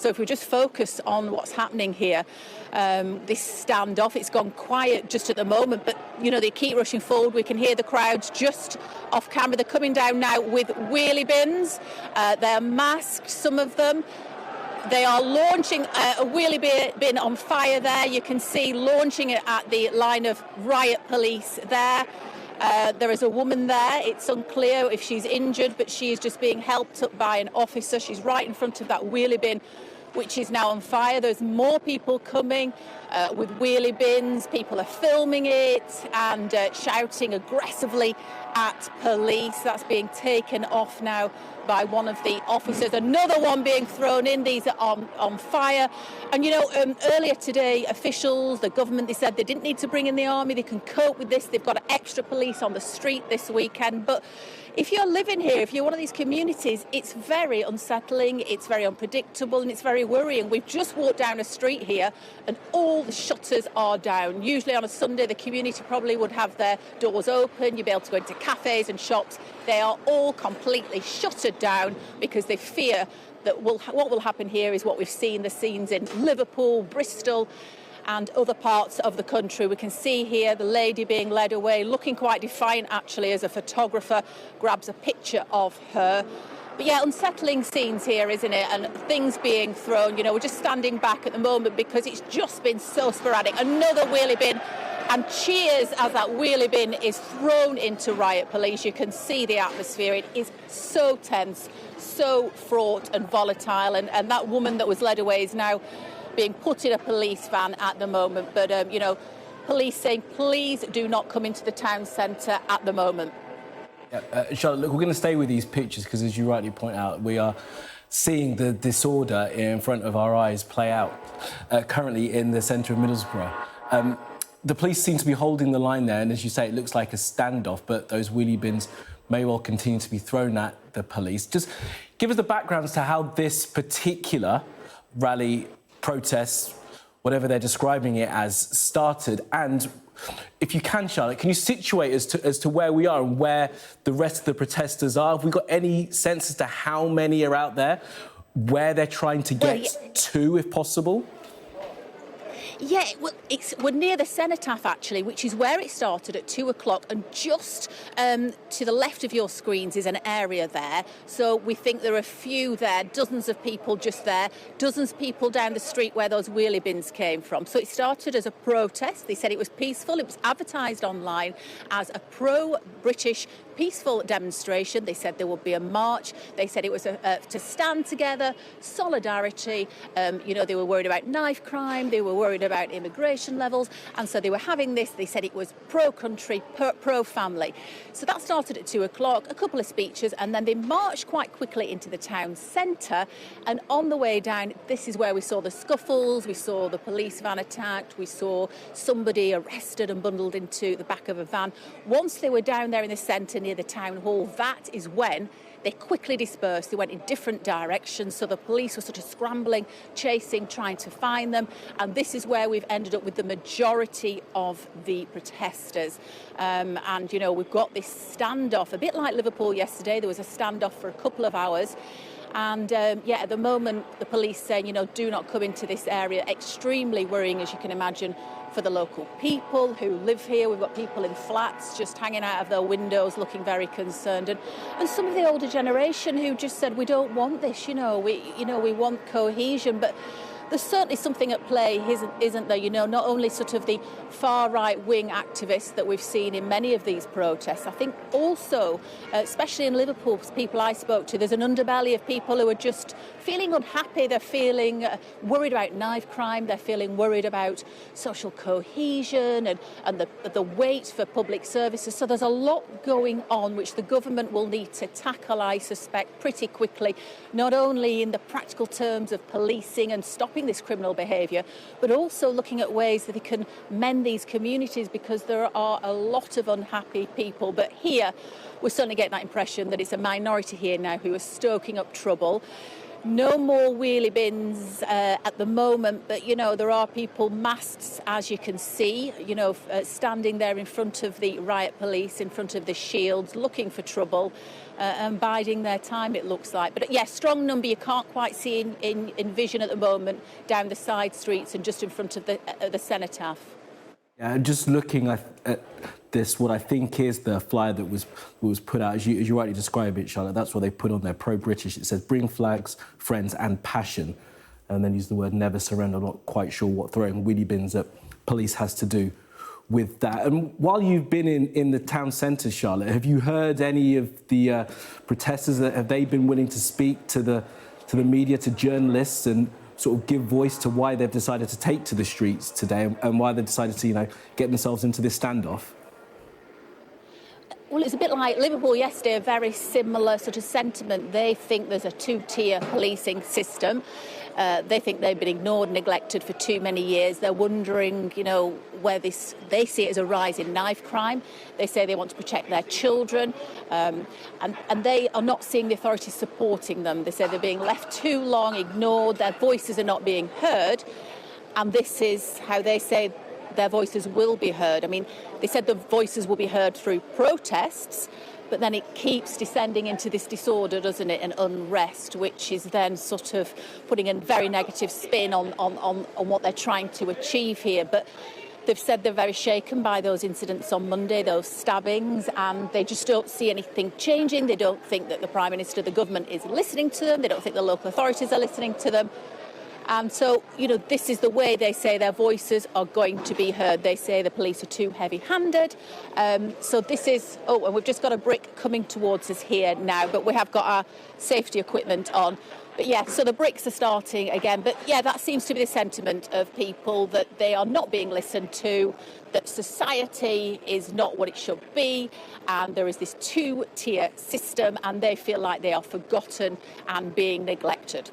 So if we just focus on what's happening here, this standoff, it's gone quiet just at the moment, but, you know, they keep rushing forward. We can hear the crowds just off camera. They're coming down now with wheelie bins. They're masked, some of them. They are launching a wheelie bin on fire there. You can see launching it at the line of riot police there. There is a woman there. It's unclear if she's injured, but she is just being helped up by an officer. She's right in front of that wheelie bin, which is now on fire. There's more people coming with wheelie bins. People are filming it and shouting aggressively at police. That's being taken off now by one of the officers. Another one being thrown in. These are on fire. And, you know, earlier today, officials, the government, they said they didn't need to bring in the army. They can cope with this. They've got extra police on the street this weekend. But if you're living here, if you're one of these communities, it's very unsettling, it's very unpredictable, and it's very worrying. We've just walked down a street here and all the shutters are down. Usually on a Sunday, the community probably would have their doors open. You'd be able to go into cafes and shops. They are all completely shuttered down because they fear that what will happen here is what we've seen, the scenes in Liverpool, Bristol, and other parts of the country. We can see here the lady being led away, looking quite defiant actually, as a photographer grabs a picture of her. But yeah, unsettling scenes here, isn't it? And things being thrown. You know, we're just standing back at the moment because it's just been so sporadic. Another wheelie bin, and cheers as that wheelie bin is thrown into riot police. You can see the atmosphere. It is so tense, so fraught and volatile. And that woman that was led away is now being put in a police van at the moment. But, you know, police saying, please do not come into the town centre at the moment. Yeah, Charlotte, look, we're going to stay with these pictures because, as you rightly point out, we are seeing the disorder in front of our eyes play out currently in the centre of Middlesbrough. The police seem to be holding the line there, and as you say, it looks like a standoff, but those wheelie bins may well continue to be thrown at the police. Just give us the background as to how this particular rally, protest, whatever they're describing it as, started. And if you can, Charlotte, can you situate as to where we are and where the rest of the protesters are? Have we got any sense as to how many are out there, where they're trying to get to, if possible? Yeah, well, we're near the cenotaph, actually, which is where it started at 2 o'clock. And just to the left of your screens is an area there. So we think there are a few there, dozens of people just there, dozens of people down the street where those wheelie bins came from. So it started as a protest. They said it was peaceful. It was advertised online as a pro-British peaceful demonstration. They said there would be a march. They said it was to stand together, solidarity. You know, they were worried about knife crime. They were worried about immigration levels. And so they were having this. They said it was pro-country, pro-family. So that started at 2 o'clock, a couple of speeches, and then they marched quite quickly into the town centre. And on the way down, this is where we saw the scuffles. We saw the police van attacked. We saw somebody arrested and bundled into the back of a van. Once they were down there in the centre near the town hall, that is when they quickly dispersed. They went in different directions, so the police were sort of scrambling, chasing, trying to find them. And this is where we've ended up with the majority of the protesters. And, you know, we've got this standoff, a bit like Liverpool yesterday. There was a standoff for a couple of hours. And, yeah, at the moment, the police saying, you know, do not come into this area. Extremely worrying, as you can imagine, for the local people who live here. We've got people in flats just hanging out of their windows looking very concerned. And some of the older generation who just said, we don't want this, we want cohesion. But there's certainly something at play, isn't there? You know, not only sort of the far right-wing activists that we've seen in many of these protests. I think also, especially in Liverpool, people I spoke to, there's an underbelly of people who are just feeling unhappy. They're feeling worried about knife crime. They're feeling worried about social cohesion and the wait for public services. So there's a lot going on which the government will need to tackle, I suspect, pretty quickly, not only in the practical terms of policing and stopping this criminal behaviour, but also looking at ways that they can mend these communities, because there are a lot of unhappy people. But here, we're certainly getting that impression that it's a minority here now who are stoking up trouble. No more wheelie bins at the moment, but, you know, there are people masked, as you can see, standing there in front of the riot police, in front of the shields, looking for trouble. and biding their time, it looks like. But yes, strong number you can't quite see in vision at the moment down the side streets and just in front of the cenotaph. Yeah, just looking at this, what I think is the flyer that was put out, as you rightly describe it, Charlotte, that's what they put on there, pro-British. It says, bring flags, friends and passion. And then use the word never surrender. I'm not quite sure what throwing wheelie bins at police has to do with that. And while you've been in the town centre, Charlotte, have you heard any of the protesters? Have they been willing to speak to the media, to journalists, and sort of give voice to why they've decided to take to the streets today and why they've decided to, get themselves into this standoff? Well, it's a bit like Liverpool yesterday, a very similar sort of sentiment. They think there's a two-tier policing system. They think they've been ignored, neglected for too many years. They're wondering, where they see it as a rise in knife crime. They say they want to protect their children, and they are not seeing the authorities supporting them. They say they're being left too long, ignored, their voices are not being heard, and this is how they say their voices will be heard. I mean, they said the voices will be heard through protests, but then it keeps descending into this disorder, doesn't it, and unrest, which is then sort of putting a very negative spin on what they're trying to achieve here. But they've said they're very shaken by those incidents on Monday, those stabbings, and they just don't see anything changing. They don't think that the Prime Minister, the government, is listening to them. They don't think the local authorities are listening to them. And so, this is the way they say their voices are going to be heard. They say the police are too heavy-handed. So this is... Oh, and we've just got a brick coming towards us here now, but we have got our safety equipment on. But yeah, so the bricks are starting again. But yeah, that seems to be the sentiment of people, that they are not being listened to, that society is not what it should be, and there is this two-tier system, and they feel like they are forgotten and being neglected.